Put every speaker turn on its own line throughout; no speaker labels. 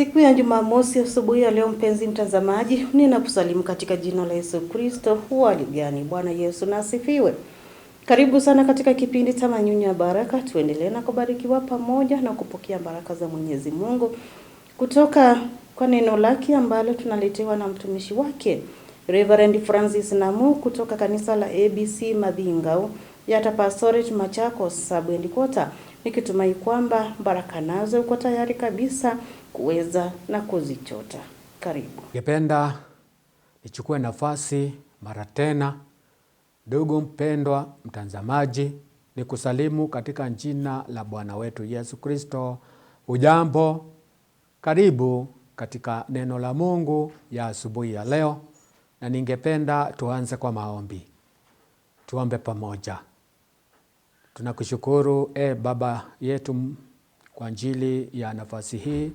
Siku ya Jumamosi asubuhi ya leo, mpenzi mtazamaji, ninakusalimu katika jina la Yesu Kristo. Hali gani? Bwana Yesu na asifiwe. Karibu sana katika kipindi cha Manyunyu ya Baraka. Tuendelee na kubarikiwa pamoja na kupokea baraka za Mwenyezi Mungu kutoka kwa neno lake ambalo tunaletewa na mtumishi wake Reverend Francis Namu kutoka kanisa la ABC Madingau ya Pastorate Machakos Sub-Headquarter. Nikitumai kwamba baraka nazo uko tayari kabisa kuweza na kuzichota. Karibu.
Ningependa nichukue nafasi mara tena, ndugu mpendwa mtazamaji, nikusalimu katika jina la Bwana wetu Yesu Kristo. Ujambo, karibu katika neno la Mungu ya asubuhi ya leo, na ningependa tuanze kwa maombi. Tuombe pamoja. Tunakushukuru Baba yetu kwa ajili ya nafasi hii.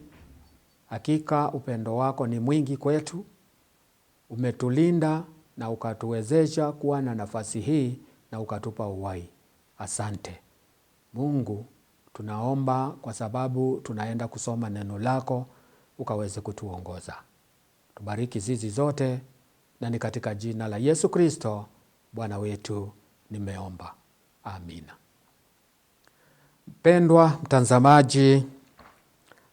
Hakika upendo wako ni mwingi kwetu. Umetulinda na ukatuwezesha kuwa na nafasi hii na ukatupa uhai. Asante Mungu, tunaomba kwa sababu tunaenda kusoma neno lako, ukaweze kutuongoza. Tubariki zizi zote, na ni katika jina la Yesu Kristo Bwana wetu nimeomba. Amina. Mpendwa mtazamaji,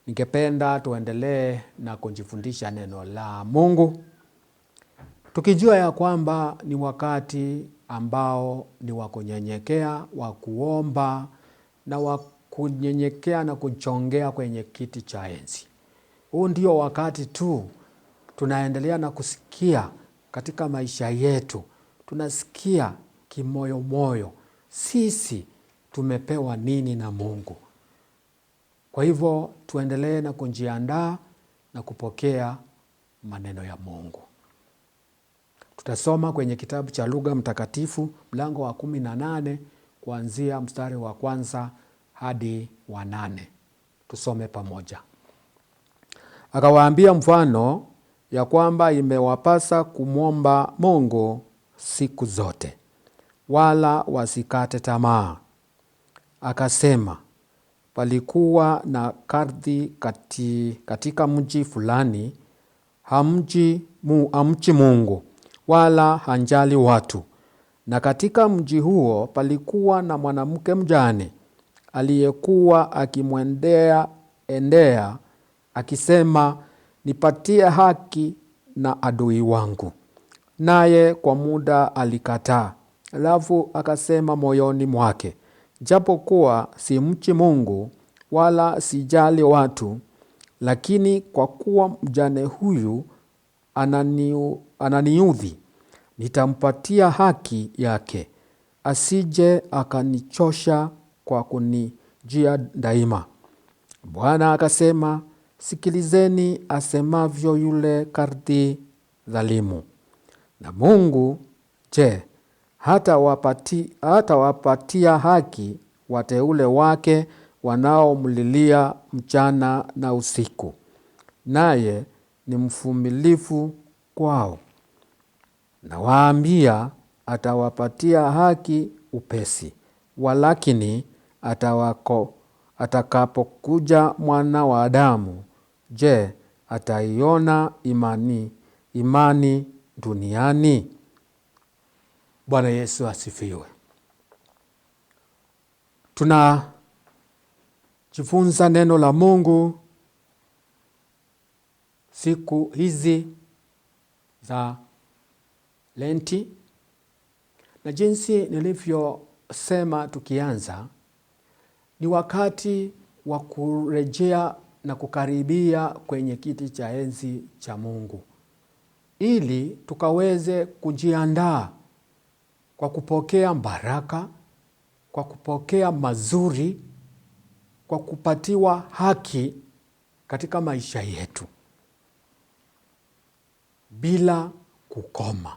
ningependa tuendelee na kujifundisha neno la Mungu, tukijua ya kwamba ni wakati ambao ni wa kunyenyekea, wa kuomba na wa kunyenyekea na kuchongea kwenye kiti cha enzi. Huu ndio wakati tu tunaendelea na kusikia katika maisha yetu. Tunasikia kimoyo moyo sisi tumepewa nini na Mungu. Kwa hivyo tuendelee na kujiandaa na kupokea maneno ya Mungu. Tutasoma kwenye kitabu cha Luka Mtakatifu mlango wa 18 kuanzia mstari wa 1 hadi wa 8. Tusome pamoja. Akawaambia mfano ya kwamba imewapasa kumwomba Mungu siku zote, wala wasikate tamaa. Akasema, palikuwa na kadhi katika mji fulani, hamchi Mungu wala hanjali watu. Na katika mji huo palikuwa na mwanamke mjane aliyekuwa akimwendea akisema, nipatie haki na adui wangu. Naye kwa muda alikataa. Alafu akasema moyoni mwake, japo kuwa simchi Mungu wala sijali watu, lakini kwa kuwa mjane huyu ananiudhi, nitampatia haki yake, asije akanichosha kwa kunijia daima. Bwana akasema, sikilizeni asemavyo yule kadhi dhalimu. Na Mungu, je, hata wapatia haki wateule wake wanaomlilia mchana na usiku, naye ni mvumilivu kwao? Na waambia, atawapatia haki upesi. Walakini atakapokuja Mwana wa Adamu, je, ataiona imani duniani? Bwana Yesu asifiwe. Tunajifunza neno la Mungu siku hizi za Lenti, na jinsi nilivyosema tukianza, ni wakati wa kurejea na kukaribia kwenye kiti cha enzi cha Mungu, ili tukaweze kujiandaa kwa kupokea baraka, kwa kupokea mazuri, kwa kupatiwa haki katika maisha yetu bila kukoma,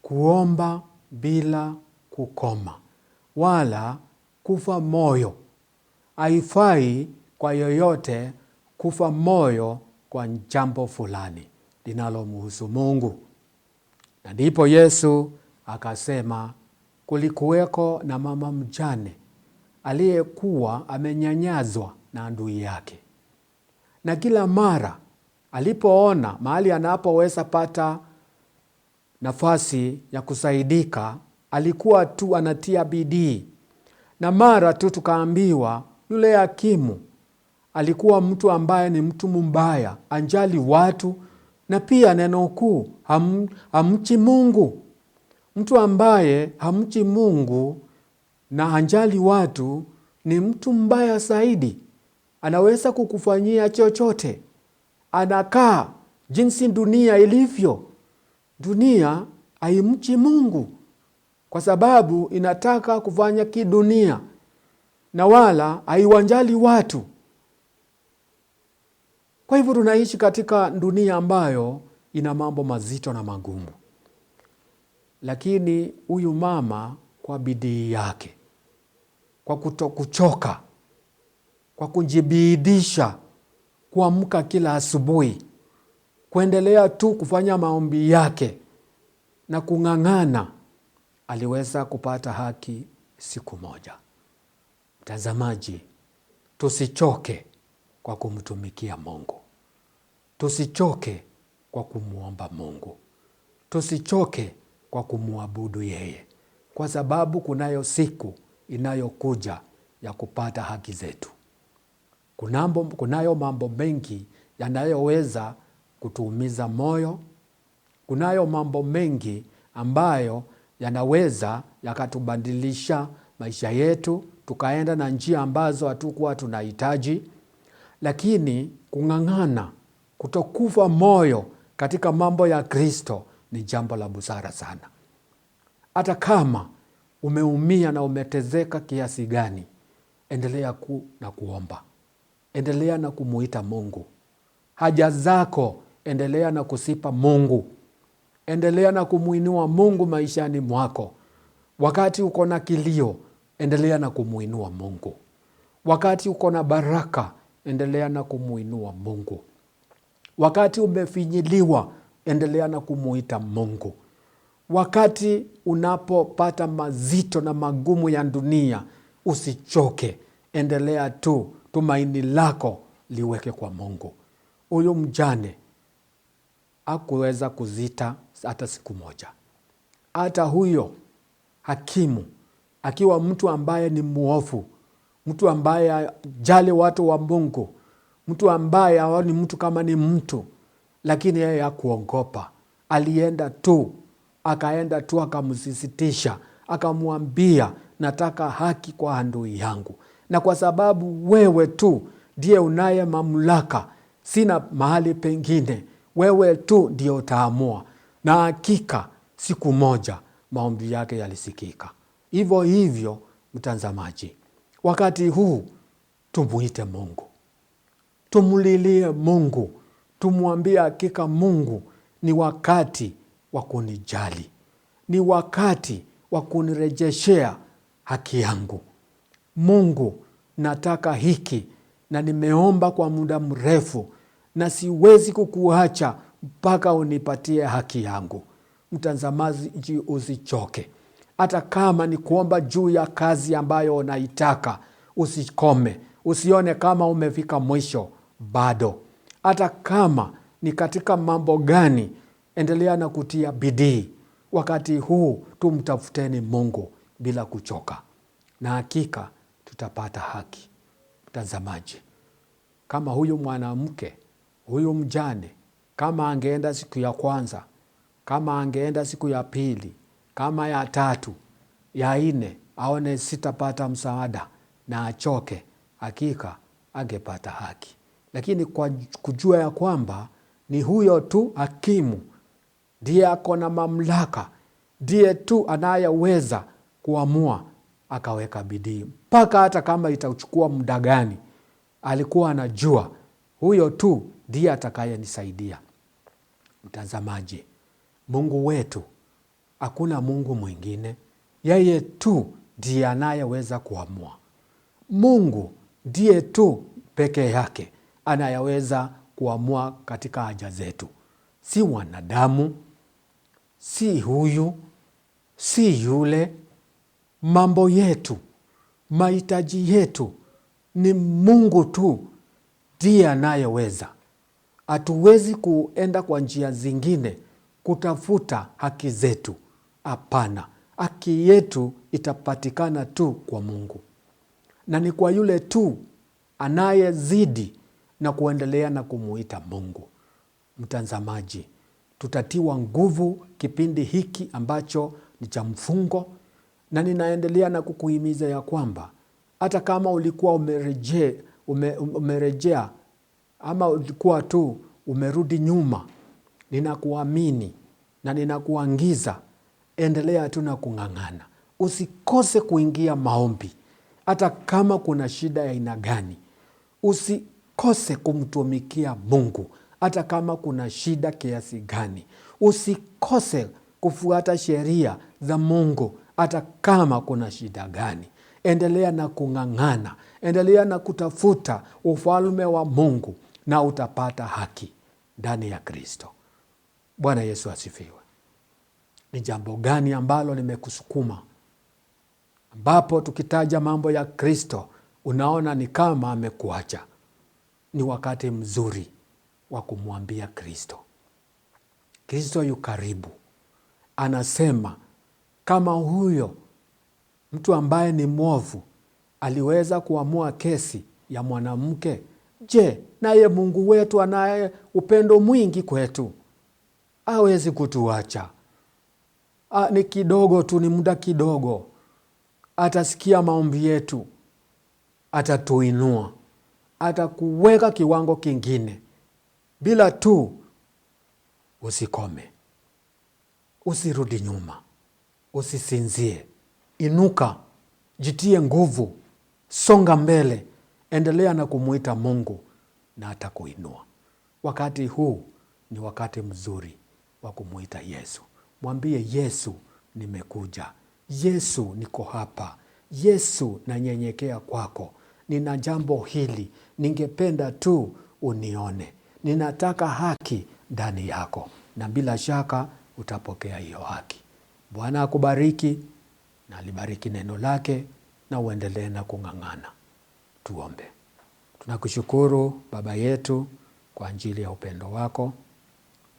kuomba bila kukoma, wala kufa moyo. Haifai kwa yoyote kufa moyo kwa jambo fulani linalomhusu Mungu. Na ndipo Yesu akasema, kulikuweko na mama mjane aliyekuwa amenyanyazwa na adui yake, na kila mara alipoona mahali anapoweza pata nafasi ya kusaidika, alikuwa tu anatia bidii. Na mara tu tukaambiwa yule hakimu alikuwa mtu ambaye ni mtu mbaya, anjali watu, na pia neno kuu, hamchi Mungu. Mtu ambaye hamchi Mungu na anjali watu ni mtu mbaya zaidi. Anaweza kukufanyia chochote. Anakaa jinsi dunia ilivyo. Dunia haimchi Mungu kwa sababu inataka kufanya kidunia na wala haiwanjali watu. Kwa hivyo tunaishi katika dunia ambayo ina mambo mazito na magumu. Lakini huyu mama kwa bidii yake, kwa kutokuchoka, kwa kujibidisha, kuamka kila asubuhi, kuendelea tu kufanya maombi yake na kung'ang'ana, aliweza kupata haki siku moja. Mtazamaji, tusichoke kwa kumtumikia Mungu. Tusichoke kwa kumuomba Mungu. Tusichoke kwa kumuabudu yeye. Kwa sababu kunayo siku inayokuja ya kupata haki zetu. Kunayo mambo mengi yanayoweza kutuumiza moyo. Kunayo mambo mengi ambayo yanaweza yakatubadilisha maisha yetu, tukaenda na njia ambazo hatukuwa tunahitaji. Lakini kung'ang'ana, kutokufa moyo katika mambo ya Kristo ni jambo la busara sana. Hata kama umeumia na umetezeka kiasi gani, endelea na kuomba. Endelea na kumuita Mungu. Haja zako endelea na kusipa Mungu. Endelea na kumuinua Mungu maishani mwako. Wakati uko na kilio, endelea na kumuinua Mungu. Wakati uko na baraka, endelea na kumuinua Mungu. Wakati umefinyiliwa, endelea na kumuita Mungu. Wakati unapopata mazito na magumu ya dunia, usichoke. Endelea tu, tumaini lako liweke kwa Mungu. Huyu mjane hakuweza kuzita hata siku moja. Hata huyo hakimu, akiwa mtu ambaye ni muovu, mtu ambaye hajali watu wa Mungu, mtu ambaye haoni mtu kama ni mtu, lakini yeye hakuogopa. Alienda tu, akaenda tu akamsisitisha, akamwambia, nataka haki kwa adui yangu. Na kwa sababu wewe tu ndiye unaye mamlaka, sina mahali pengine, wewe tu ndiye utaamua. Na hakika siku moja maombi yake yalisikika. Hivyo hivyo, mtazamaji, wakati huu tumuite Mungu. Tumulilie Mungu. Tumwambie hakika Mungu, ni wakati wa kunijali. Ni wakati wa kunirejeshea haki yangu. Mungu, nataka hiki na nimeomba kwa muda mrefu na siwezi kukuacha mpaka unipatie haki yangu. Mtazamaji, usichoke. Hata kama ni kuomba juu ya kazi ambayo unaitaka, usikome. Usione kama umefika mwisho, bado. Hata kama ni katika mambo gani, endelea na kutia bidii. Wakati huu tumtafuteni Mungu bila kuchoka. Na hakika tutapata haki. Mtazamaji, kama huyu mwanamke, huyu mjane, kama angeenda siku ya kwanza, kama angeenda siku ya pili, kama ya tatu, ya nne, aone sitapata msaada na achoke, hakika angepata haki. Lakini kwa kujua ya kwamba ni huyo tu hakimu ndiye ako na mamlaka, ndiye tu anayeweza kuamua, akaweka bidii. Mpaka hata kama itachukua muda gani, alikuwa anajua huyo tu ndiye atakayenisaidia. Mtazamaji, Mungu wetu, hakuna Mungu mwingine. Yeye tu ndiye anayeweza kuamua. Mungu ndiye tu peke yake anayeweza kuamua katika haja zetu. Si wanadamu, si huyu, si yule. Mambo yetu, mahitaji yetu ni Mungu tu ndiye anayeweza. Hatuwezi kuenda kwa njia zingine kutafuta haki zetu. Hapana, haki yetu itapatikana tu kwa Mungu, na ni kwa yule tu anayezidi na kuendelea na kumuita Mungu. Mtazamaji, tutatiwa nguvu kipindi hiki ambacho ni cha mfungo, na ninaendelea na kukuhimiza ya kwamba hata kama ulikuwa umerejea ama ulikuwa tu umerudi nyuma, ninakuamini na ninakuagiza, endelea tu na kung'ang'ana. Usikose kuingia maombi hata kama kuna shida ya aina gani. Usikose kumtumikia Mungu hata kama kuna shida kiasi gani. Usikose kufuata sheria za Mungu hata kama kuna shida gani. Endelea na kung'ang'ana, endelea na kutafuta ufalme wa Mungu na utapata haki ndani ya Kristo. Bwana Yesu asifiwe. Ni jambo gani ambalo limekusukuma, ambapo tukitaja mambo ya Kristo unaona ni kama amekuacha? Ni wakati mzuri wa kumwambia Kristo. Kristo yu karibu. Anasema kama huyo mtu ambaye ni mwovu aliweza kuamua kesi ya mwanamke, je, naye Mungu wetu anaye upendo mwingi kwetu hawezi kutuacha? Ni kidogo tu, ni muda kidogo, atasikia maombi yetu, atatuinua, atakuweka kiwango kingine. Bila tu usikome, usirudi nyuma, usisinzie. Inuka, jitie nguvu, songa mbele, endelea na kumuita Mungu na atakuinua. Wakati huu ni wakati mzuri wa kumuita Yesu. Mwambie Yesu, nimekuja. Yesu, niko hapa. Yesu, nanyenyekea kwako. Nina jambo hili, ningependa tu unione. Ninataka haki ndani yako, na bila shaka utapokea hiyo haki. Bwana akubariki na alibariki neno lake, na uendelee na kung'ang'ana. Tuombe. Tunakushukuru Baba yetu kwa ajili ya upendo wako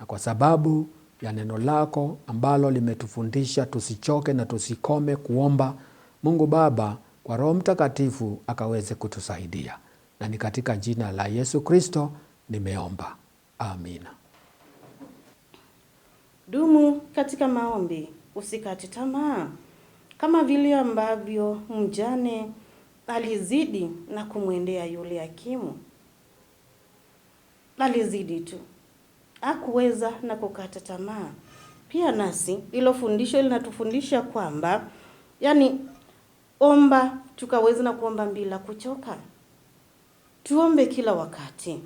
na kwa sababu ya neno lako ambalo limetufundisha tusichoke na tusikome kuomba. Mungu Baba, kwa Roho Mtakatifu akaweze kutusaidia, na ni katika jina la Yesu Kristo nimeomba. Amina.
Dumu katika maombi, usikate tamaa. Kama vile ambavyo mjane alizidi na kumwendea yule hakimu. Alizidi tu, hakuweza na kukata tamaa. Pia nasi ilo fundisho linatufundisha kwamba omba, tukaweza na kuomba bila kuchoka. Tuombe kila wakati,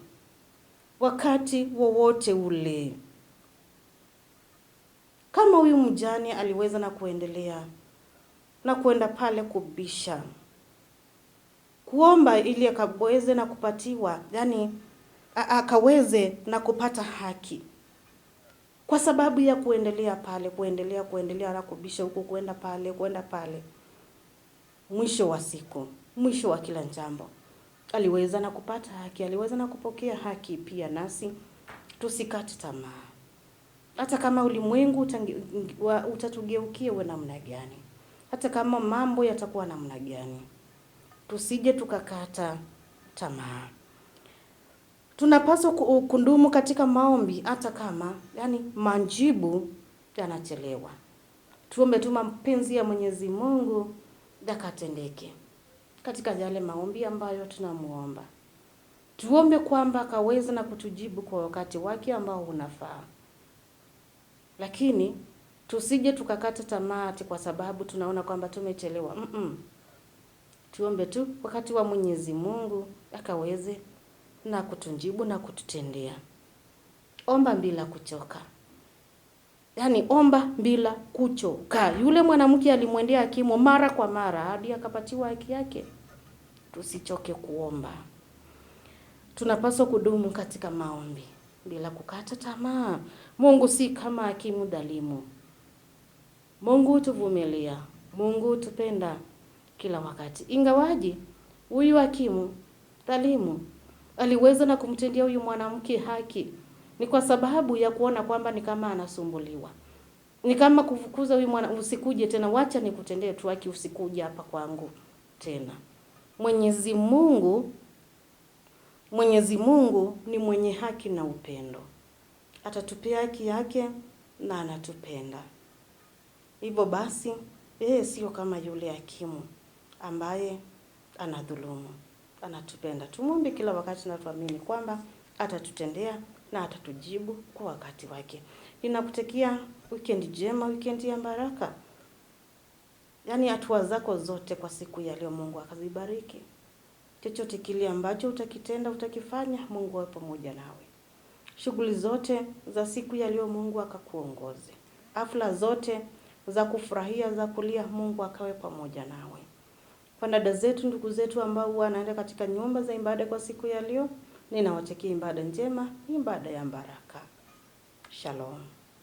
wakati wowote ule. Kama huyu mjane aliweza na kuendelea na kuenda pale kubisha, kuomba ili akaweze na kupatiwa, akaweze na kupata haki. Kwa sababu ya kuendelea pale, kuendelea na kubisha huko, kwenda pale. Mwisho wa siku, mwisho wa kila jambo, aliweza na kupata haki, aliweza na kupokea haki. Pia nasi tusikate tamaa. Hata kama ulimwengu utatugeukia uwe namna gani, hata kama mambo yatakuwa namna gani, tusije tukakata tamaa. Tunapaswa kundumu katika maombi hata kama majibu yanachelewa. Tuombe tu mapenzi ya Mwenyezi Mungu yakatendeke katika yale maombi ambayo tunamuomba. Tuombe kwamba akaweza na kutujibu kwa wakati wake ambao unafaa. Lakini tusije tukakata tamaa kwa sababu tunaona kwamba tumechelewa. Tuombe tu wakati wa Mwenyezi Mungu akaweze na kutujibu na kututendea. Omba bila kuchoka. Omba bila kuchoka. Yule mwanamke alimwendea hakimu mara kwa mara hadi akapatiwa haki yake. Tusichoke kuomba. Tunapaswa kudumu katika maombi bila kukata tamaa. Mungu si kama hakimu dhalimu. Mungu tuvumilia. Mungu tupenda kila wakati. Ingawaji huyu hakimu dhalimu aliweza na kumtendea huyu mwanamke haki, ni kwa sababu ya kuona kwamba ni kama anasumbuliwa. Ni kama kufukuza huyu mwana, usikuje tena, wacha nikutendee tu haki, usikuje hapa kwangu tena. Mwenyezi Mungu ni mwenye haki na upendo. Atatupea haki yake na anatupenda. Hivyo basi, yeye sio kama yule hakimu ambaye anadhulumu. Anatupenda. Tumuombe kila wakati na tuamini kwamba atatutendea na atatujibu kwa wakati wake. Ninakutakia weekend njema, weekend ya baraka. Yaani hatua zako zote kwa siku ya leo Mungu akazibariki. Chochote kile ambacho utakitenda, utakifanya, Mungu awe pamoja nawe. Shughuli zote za siku ya leo Mungu akakuongoze. Hafla zote za kufurahia, za kulia, Mungu akawe pamoja nawe. Kwa dada zetu, ndugu zetu ambao wanaenda katika nyumba za ibada kwa siku ya leo, ninawatakia ibada njema, ibada ya baraka. Shalom.